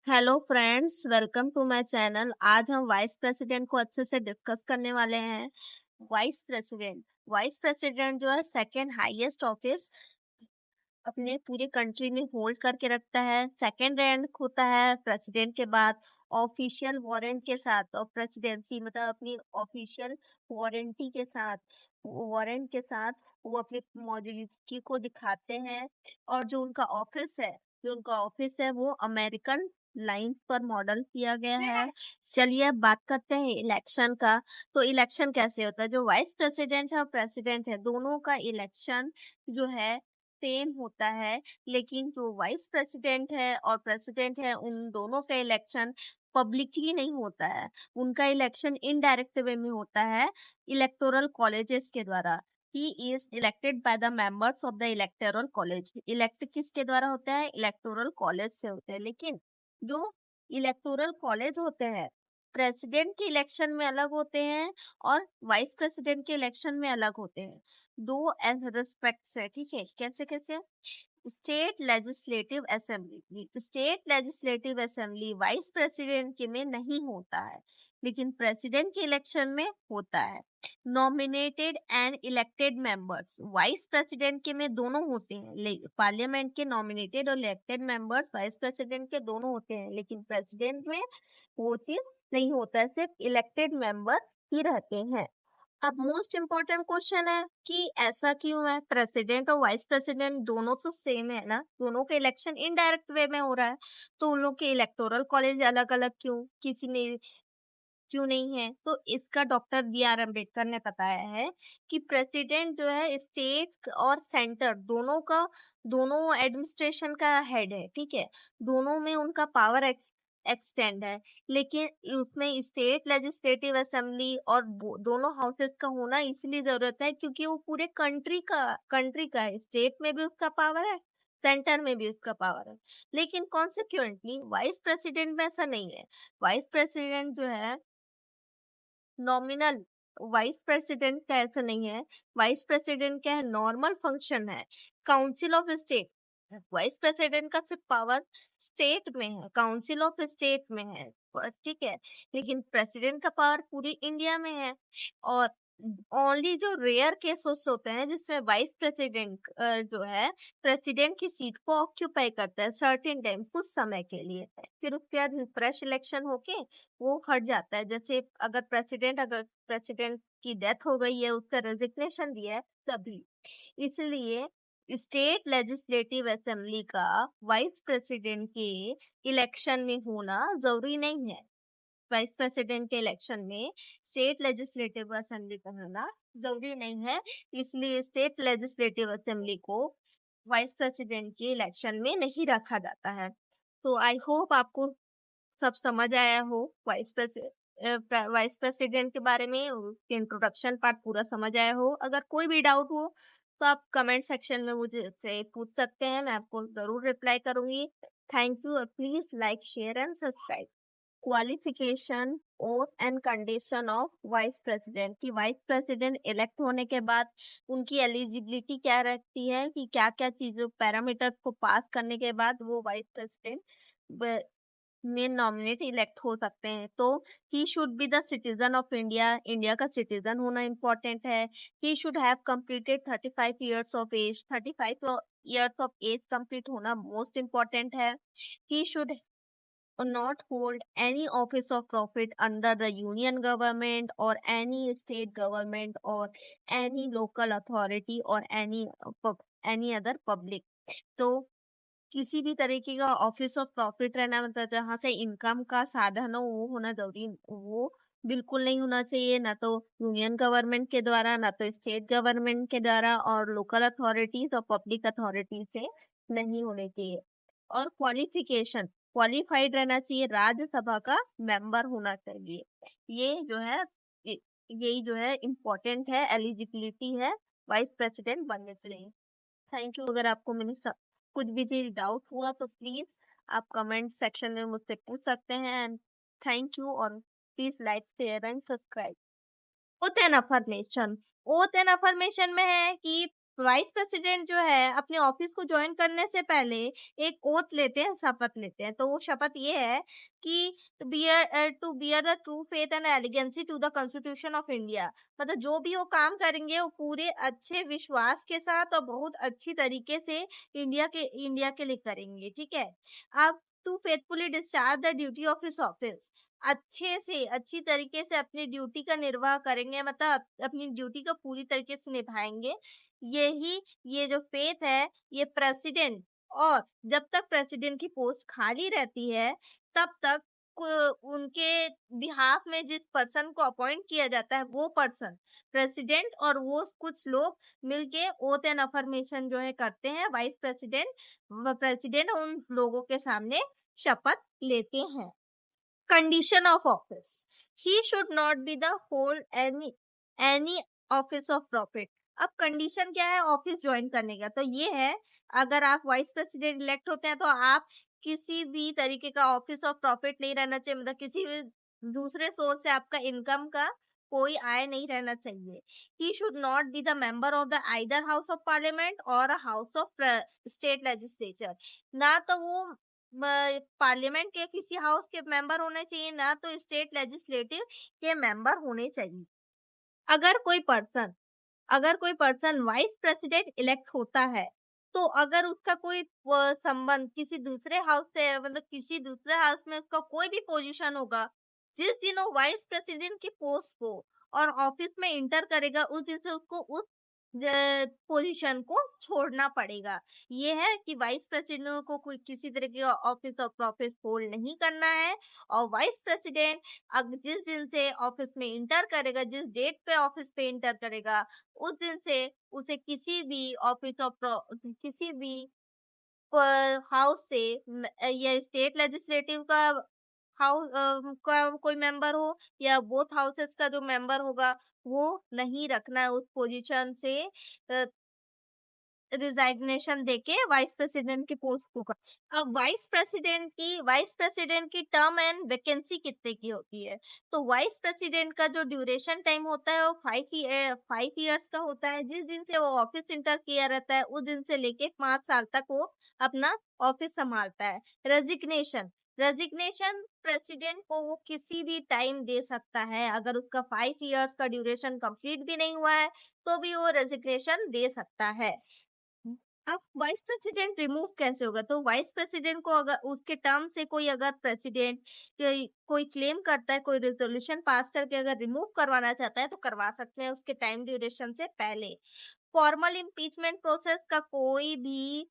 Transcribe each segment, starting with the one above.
Hello friends, welcome to my channel. आज हम vice president को अच्छे से डिस्कस करने वाले हैं। वाइस प्रेसिडेंट जो है सेकंड हाईएस्ट ऑफिस अपने पूरे कंट्री में होल्ड करके रखता है। सेकंड रैंक होता है प्रेसिडेंट के बाद ऑफिशियल वारंट के साथ, और प्रेसिडेंसी मतलब अपनी ऑफिशियल वारंटी के साथ, वारंट के साथ वो अपनी मौजूदगी को दिखाते हैं। और जो उनका ऑफिस है वो अमेरिकन लाइंस पर मॉडल किया गया है। चलिए अब बात करते हैं इलेक्शन का। तो इलेक्शन कैसे होता है? जो वाइस प्रेसिडेंट है और प्रेसिडेंट है, दोनों का इलेक्शन जो है सेम होता है। लेकिन जो वाइस प्रेसिडेंट है और प्रेसिडेंट है, उन दोनों का इलेक्शन पब्लिकली नहीं होता है। उनका इलेक्शन इनडायरेक्ट वे में होता है, इलेक्टोरल कॉलेजेस के द्वारा। He is elected by the members of the electoral college. Elect किसके द्वारा होता है? इलेक्टोरल कॉलेज से होते हैं। लेकिन जो इलेक्टोरल कॉलेज होते हैं, प्रेसिडेंट के इलेक्शन में अलग होते हैं और वाइस प्रेसिडेंट के इलेक्शन में अलग होते हैं। दो रिस्पेक्ट्स है, ठीक है? कैसे कैसे? State legislative assembly vice president के में नहीं होता है, लेकिन प्रेसिडेंट के इलेक्शन में होता है। Nominated and elected members vice president के में दोनों होते हैं। पार्लियामेंट के नॉमिनेटेड और इलेक्टेड मेंबर्स वाइस प्रेसिडेंट के दोनों होते हैं, लेकिन प्रेसिडेंट में वो चीज नहीं होता है, सिर्फ इलेक्टेड मेंबर ही रहते हैं। अब मोस्ट इम्पोर्टेंट क्वेश्चन है कि ऐसा क्यों है? प्रेसिडेंट और वाइस प्रेसिडेंट दोनों तो सेम है ना, दोनों के इलेक्शन इनडायरेक्ट वे में हो रहा है, तो उन लोग के इलेक्टोरल कॉलेज अलग अलग क्यों? किसी में क्यों नहीं है? तो इसका डॉक्टर बी.आर. अम्बेडकर ने बताया है कि प्रेसिडेंट जो है स्टेट और सेंटर दोनों एडमिनिस्ट्रेशन का हेड है, ठीक है? दोनों में उनका पावर एक्सटेंड है। लेकिन उसमें स्टेट लेजिस्लेटिव असेंबली और दोनों हाउसेस का होना इसलिए जरूरत है क्योंकि वो पूरे कंट्री का है। स्टेट में भी उसका पावर है, सेंटर में भी उसका पावर है। लेकिन कॉन्सिक्वेंटली वाइस प्रेसिडेंट में ऐसा नहीं है। वाइस प्रेसिडेंट जो है नॉमिनल, वाइस प्रेसिडेंट का ऐसा नहीं है। वाइस प्रेसिडेंट का है नॉर्मल फंक्शन है, council of state. Vice president का सिर्फ पावर स्टेट में है, काउंसिल ऑफ स्टेट में है, ठीक है? लेकिन प्रेसिडेंट का पावर पूरी इंडिया में है। और ओनली जो रेयर केसेस होते हैं जिसमें वाइस प्रेसिडेंट जो है प्रेसिडेंट की सीट को ऑक्यूपाई करता है सर्टेन टाइम, कुछ समय के लिए, फिर उसके बाद फ्रेश इलेक्शन होके वो हट जाता है। जैसे अगर प्रेसिडेंट की डेथ हो गई है, उसका रेजिग्नेशन दिया है, तभी। इसलिए स्टेट लेजिस्लेटिव असेंबली का वाइस प्रेसिडेंट के इलेक्शन में होना जरूरी नहीं है। वाइस प्रेसिडेंट के इलेक्शन में स्टेट लेजिस्लेटिव असेंबली का होना जरूरी नहीं है। इसलिए स्टेट लेजिस्लेटिव असेंबली को वाइस प्रेसिडेंट के इलेक्शन में नहीं रखा जाता है। तो आई होप आपको सब समझ आया हो। वाइस प्रेसिडेंट के बारे में इंट्रोडक्शन पार्ट पूरा समझ आया हो। अगर कोई भी डाउट हो तो आप कमेंट सेक्शन में मुझे से पूछ सकते हैं, मैं आपको जरूर रिप्लाई करूंगी। थैंक यू, और please like, share and subscribe. Qualification oath and condition of vice president की वाइस प्रेसिडेंट इलेक्ट होने के बाद उनकी एलिजिबिलिटी क्या रहती है, कि क्या क्या चीजों पैरामीटर को पास करने के बाद वो वाइस प्रेसिडेंट में नॉमिनेट इलेक्ट हो सकते हैं। तो ही should be the citizen of India, India का सिटीजन होना इम्पोर्टेंट है। He should have completed 35 years of age, 35 years of age complete होना मोस्ट इम्पोर्टेंट है। He should not hold any office of profit under the union government or any state government or any local authority or any other public। तो किसी भी तरीके का office of profit रहना, मतलब जहाँ से इनकम का साधन हो, वो होना जरूरी, वो बिल्कुल नहीं होना चाहिए। ना तो यूनियन गवर्नमेंट के द्वारा, ना तो स्टेट गवर्नमेंट के द्वारा, और लोकल अथॉरिटीज और पब्लिक अथॉरिटीज से नहीं होने चाहिए। और क्वालिफिकेशन, क्वालिफाइड रहना चाहिए, राज्यसभा का मेंबर होना चाहिए। ये जो है यही जो है इम्पोर्टेंट है, एलिजिबिलिटी है वाइस प्रेसिडेंट बनने के लिए। Thank you. अगर आपको मैंने कुछ भी चीज डाउट हुआ तो प्लीज आप कमेंट सेक्शन में मुझसे पूछ सकते हैं। एंड थैंक यू, और please like, share and subscribe. Oath and affirmation, oath and affirmation में है कि वाइस प्रेसिडेंट जो है अपने ऑफिस को ज्वाइन करने से पहले एक ओथ लेते हैं, शपथ लेते हैं। तो वो शपथ ये है कि to bear the true faith and allegiance to the constitution of India. मतलब जो भी वो काम करेंगे वो पूरे अच्छे विश्वास के साथ और बहुत अच्छी तरीके से इंडिया के लिए करेंगे, ठीक है। अब to faithfully discharge the duty of his office, अच्छे से अच्छी तरीके से अपनी ड्यूटी का निर्वाह करेंगे, मतलब अपनी ड्यूटी को पूरी तरीके से निभाएंगे। यही ये जो फेथ है ये प्रेसिडेंट, और जब तक प्रेसिडेंट की पोस्ट खाली रहती है तब तक उनके बिहाफ में जिस पर्सन को अपॉइंट किया जाता है वो पर्सन प्रेसिडेंट और वो कुछ लोग मिलके ओथ एंड अफर्मेशन जो है करते हैं। वाइस प्रेसिडेंट उन लोगों के सामने शपथ लेते हैं। Condition of office, he should not be the hold any office of profit. अब कंडीशन क्या है ऑफिस ज्वाइन करने का, तो ये है अगर आप वाइस प्रेसिडेंट इलेक्ट होते हैं तो आप किसी भी तरीके का ऑफिस ऑफ प्रॉफिट नहीं रहना चाहिए, मतलब किसी भी दूसरे सोर्स से आपका इनकम का कोई आय नहीं रहना चाहिए। He should not be the member of the either house of parliament और हाउस ऑफ स्टेट लेजिस्लेचर। ना तो वो पार्लियामेंट के किसी हाउस के मेंबर होने चाहिए, ना तो स्टेट लेजिस्लेटिव के मेंबर होने चाहिए। अगर कोई पर्सन अगर कोई पर्सन वाइस प्रेसिडेंट इलेक्ट होता है तो अगर उसका कोई संबंध किसी दूसरे हाउस से है, मतलब किसी दूसरे हाउस में उसका कोई भी पोजीशन होगा, जिस दिन वो वाइस प्रेसिडेंट की पोस्ट को और ऑफिस में इंटर करेगा उस दिन से उसको उस पोजीशन को छोड़ना पड़ेगा। ये है कि वाइस प्रेसिडेंट को कोई किसी तरह की ऑफिस ऑफ ऑफिस होल्ड नहीं करना है। और वाइस प्रेसिडेंट जिस दिन से ऑफिस में इंटर करेगा, जिस डेट पे ऑफिस पे इंटर करेगा, उस दिन से उसे किसी भी ऑफिस ऑफ किसी भी हाउस से या स्टेट लेजिस्लेटिव का हाउस का कोई मेंबर हो या बोथ हाउसेस का जो मेंबर होगा वो नहीं रखना है उस पोजीशन से। रिजाइग्नेशन देके वाइस प्रेसिडेंट की पोस्ट को अब वाइस प्रेसिडेंट की टर्म एंड वैकेंसी कितने की होती है, तो वाइस प्रेसिडेंट का जो ड्यूरेशन टाइम होता है वो 5 ईयर्स का होता है। जिस दिन से वो ऑफिस इंटर किया रहता है उस दिन से लेके 5 साल तक वो अपना ऑफिस संभालता है। रेजिग्नेशन प्रेसिडेंट को वो किसी भी टाइम दे सकता है, अगर उसका 5 ईयर्स का ड्यूरेशन कंप्लीट भी नहीं हुआ है तो भी वो रेजिग्नेशन दे सकता है। अब वाइस प्रेसिडेंट रिमूव कैसे होगा, तो वाइस प्रेसिडेंट को अगर उसके टर्म से कोई अगर प्रेसिडेंट कोई क्लेम करता है, कोई रेजोल्यूशन पास करके अगर रिमूव करवाना चाहता है तो करवा सकते हैं उसके टाइम ड्यूरेशन से पहले। फॉर्मल इम्पीचमेंट प्रोसेस का कोई भी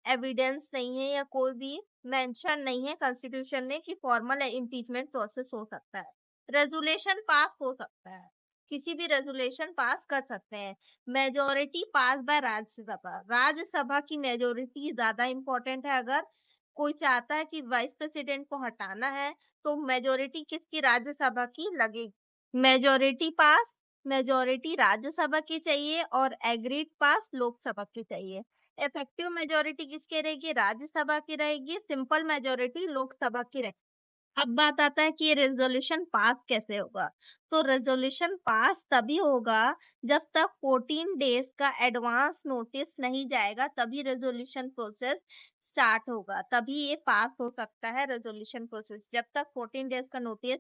एविडेंस नहीं है या कोई भी मेंशन नहीं है कॉन्स्टिट्यूशन में कि फॉर्मल इम्पीचमेंट प्रोसेस हो सकता है। रेजोल्यूशन पास हो सकता है, किसी भी रेजोल्यूशन पास कर सकते हैं। मेजोरिटी पास बाय राज्यसभा की मेजोरिटी ज्यादा इंपॉर्टेंट है। अगर कोई चाहता है कि वाइस प्रेसिडेंट को हटाना है तो मेजोरिटी किसकी, राज्यसभा की लगेगी। मेजोरिटी राज्यसभा की चाहिए और एग्रीड पास लोकसभा की चाहिए। इफेक्टिव मेजोरिटी किसकी रहेगी, राज्यसभा की रहेगी। सिंपल मेजोरिटी लोकसभा की रहेगी। अब बात आता है कि ये रेजोल्यूशन पास कैसे होगा, तो रेजोल्यूशन पास तभी होगा जब तक 14 डेज का एडवांस नोटिस नहीं जाएगा, तभी रेजोल्यूशन प्रोसेस स्टार्ट होगा, तभी ये पास हो सकता है रेजोल्यूशन प्रोसेस। जब तक 14 डेज का नोटिस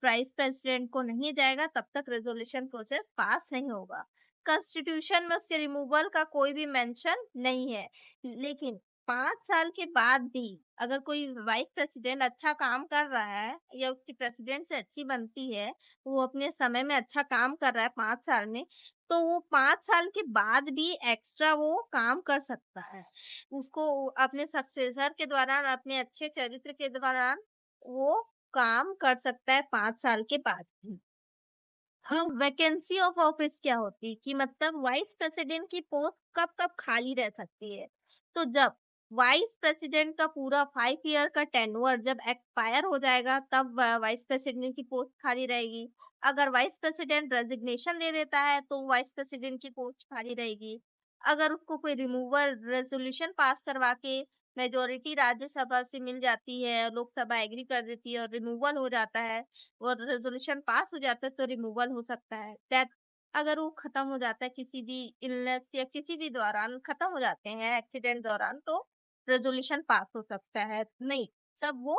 वाइस प्रेसिडेंट को नहीं जाएगा तब तक रेजोल्यूशन प्रोसेस पास नहीं होगा। कॉन्स्टिट्यूशन में उसके रिमूवल का कोई भी मेंशन नहीं है, लेकिन 5 साल के बाद भी अगर कोई वाइस प्रेसिडेंट अच्छा काम कर रहा है या उसकी प्रेसिडेंट से अच्छी बनती है, वो अपने समय में अच्छा काम कर रहा है 5 साल में, तो वो 5 साल के बाद भी एक्स्ट्रा वो काम कर सकता है। उसको अपने सक्सेसर के दौरान, अपने अच्छे चरित्र के दौरान वो काम कर सकता है 5 साल के बाद भी। हाँ, वैकेंसी ऑफ ऑफिस क्या होती है कि मतलब वाइस प्रेसिडेंट की पोस्ट कब कब खाली रह सकती है, तो जब वाइस प्रेसिडेंट का पूरा 5 ईयर का टेन्योर जब एक्सपायर हो जाएगा तब वाइस प्रेसिडेंट की पोस्ट खाली रहेगी। अगर वाइस प्रेसिडेंट रेजिग्नेशन दे देता है तो वाइस प्रेसिडेंट की पोस्ट खाली रहेगी। अगर उसको कोई रिमूवल रेजोल्यूशन पास करवा के मेजोरिटी राज्यसभा से मिल जाती है, लोकसभा एग्री कर देती है और रिमूवल हो जाता है और रेजोल्यूशन पास हो जाता है तो रिमूवल हो सकता है। दैट अगर वो खत्म हो जाता है किसी भी इलनेस या किसी भी दौरान खत्म हो जाते हैं एक्सीडेंट दौरान, तो रेजोल्यूशन पास हो सकता है। नहीं, तब वो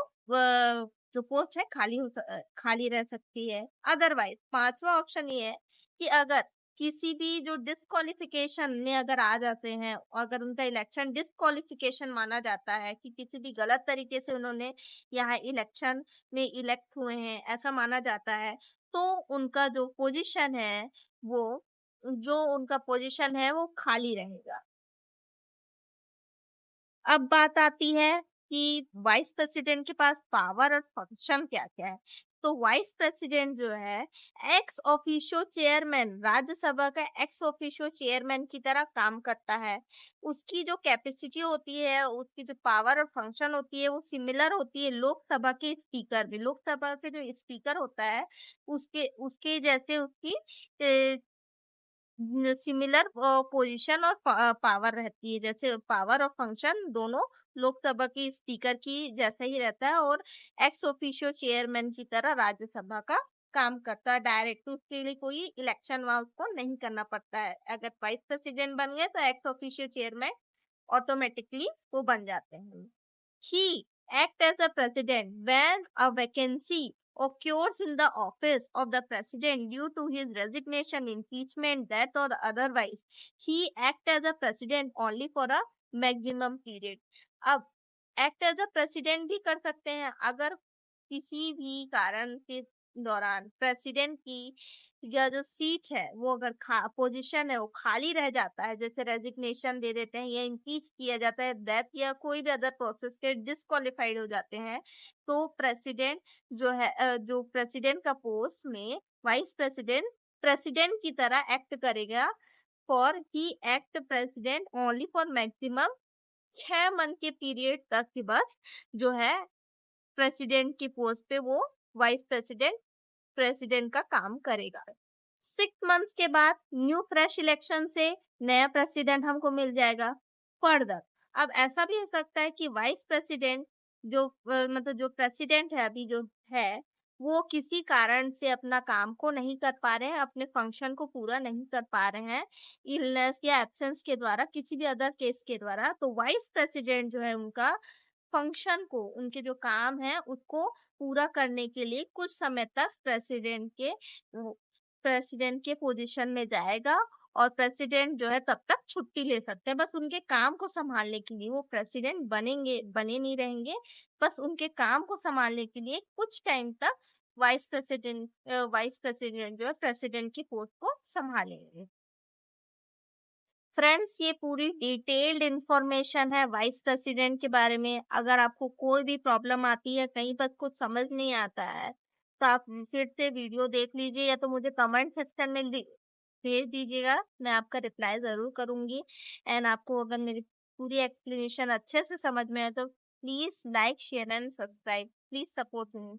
जो पोस्ट है खाली रह सकती है। अदरवाइज पांचवा ऑप्शन ये है कि अगर किसी भी जो डिस्क्वालिफिकेशन में अगर आ जाते हैं, अगर उनका इलेक्शन डिस्क्वालिफिकेशन माना जाता है कि किसी भी गलत तरीके से उन्होंने यहाँ इलेक्शन में इलेक्ट हुए हैं, ऐसा माना जाता है, तो उनका जो पोजीशन है वो जो उनका पोजीशन है वो खाली रहेगा। अब बात आती है कि वाइस प्रेसिडेंट के पास पावर और फंक्शन क्या-क्या है। तो वाइस प्रेसिडेंट जो है एक्स ऑफिशियो चेयरमैन, राज्यसभा का एक्स ऑफिशियो चेयरमैन की तरह काम करता है। उसकी जो कैपेसिटी होती है, उसकी जो पावर और फंक्शन होती है वो सिमिलर होती है लोकसभा के स्पीकर भी। लोकसभा के जो स्पीकर होता है उसके उसके जैसे उसकी सिमिलर पोजीशन और पावर रहती है, जैसे पावर और फंक्शन दोनों लोकसभा की स्पीकर की जैसा ही रहता है और एक्स ऑफिशियो चेयरमैन की तरह राज्यसभा का काम करता है। डायरेक्ट उसके लिए कोई इलेक्शन वहां उसको नहीं करना पड़ता है। अगर वाइस प्रेसिडेंट बन गए तो एक्स ऑफिशियो चेयरमैन ऑटोमेटिकली वो बन जाते हैं। He act as a president when a vacancy occurs in the office of the president due to his resignation, impeachment, death, or otherwise. He act as a president only for a maximum period. अब act as a president भी कर सकते हैं अगर किसी भी कारण के दौरान प्रेसिडेंट की या जो सीट है वो अगर पोजीशन है वो खाली रह जाता है, जैसे रेजिग्नेशन दे देते हैं या इम्पीच किया जाता है, डेथ या कोई भी अदर प्रोसेस के डिस्क्वालिफाइड हो जाते हैं, तो प्रेसिडेंट जो है जो प्रेसिडेंट का पोस्ट में वाइस प्रेसिडेंट प्रेसिडेंट की तरह एक्ट करेगा। For he act president only for maximum 6 month के पीरियड तक के बाद जो है प्रेसिडेंट की पोस्ट पे वो वाइस प्रेसिडेंट प्रेसिडेंट का काम करेगा। 6 मंथ्स के बाद न्यू फ्रेश इलेक्शन से नया प्रेसिडेंट हमको मिल जाएगा। फर्दर अब ऐसा भी हो सकता है कि वाइस प्रेसिडेंट जो मतलब जो प्रेसिडेंट है अभी जो है वो किसी कारण से अपना काम को नहीं कर पा रहे हैं, अपने फंक्शन को पूरा नहीं कर पा रहे हैं, इलनेस या एब्सेंस के द्वारा, किसी भी अदर केस के द्वारा, तो वाइस प्रेसिडेंट जो है उनका फंक्शन को, उनके जो काम है उसको पूरा करने के लिए कुछ समय तक प्रेसिडेंट के पोजीशन में जाएगा और प्रेसिडेंट जो है तब तक छुट्टी ले सकते हैं। बस उनके काम को संभालने के लिए वो प्रेसिडेंट बने नहीं रहेंगे। बस उनके काम को संभालने के लिए कुछ टाइम तक वाइस प्रेसिडेंट जो है प्रेसिडेंट की पोस्ट को संभालेंगे। फ्रेंड्स, ये पूरी डिटेल्ड इंफॉर्मेशन है वाइस प्रेसिडेंट के बारे में। अगर आपको कोई भी प्रॉब्लम आती है, कहीं पर कुछ समझ नहीं आता है, तो आप फिर से वीडियो देख लीजिए या तो मुझे कमेंट सेक्शन में भेज दीजिएगा, मैं आपका रिप्लाई ज़रूर करूँगी। एंड आपको अगर मेरी पूरी एक्सप्लेनेशन अच्छे से समझ में आए तो please like, share and subscribe. Please support me.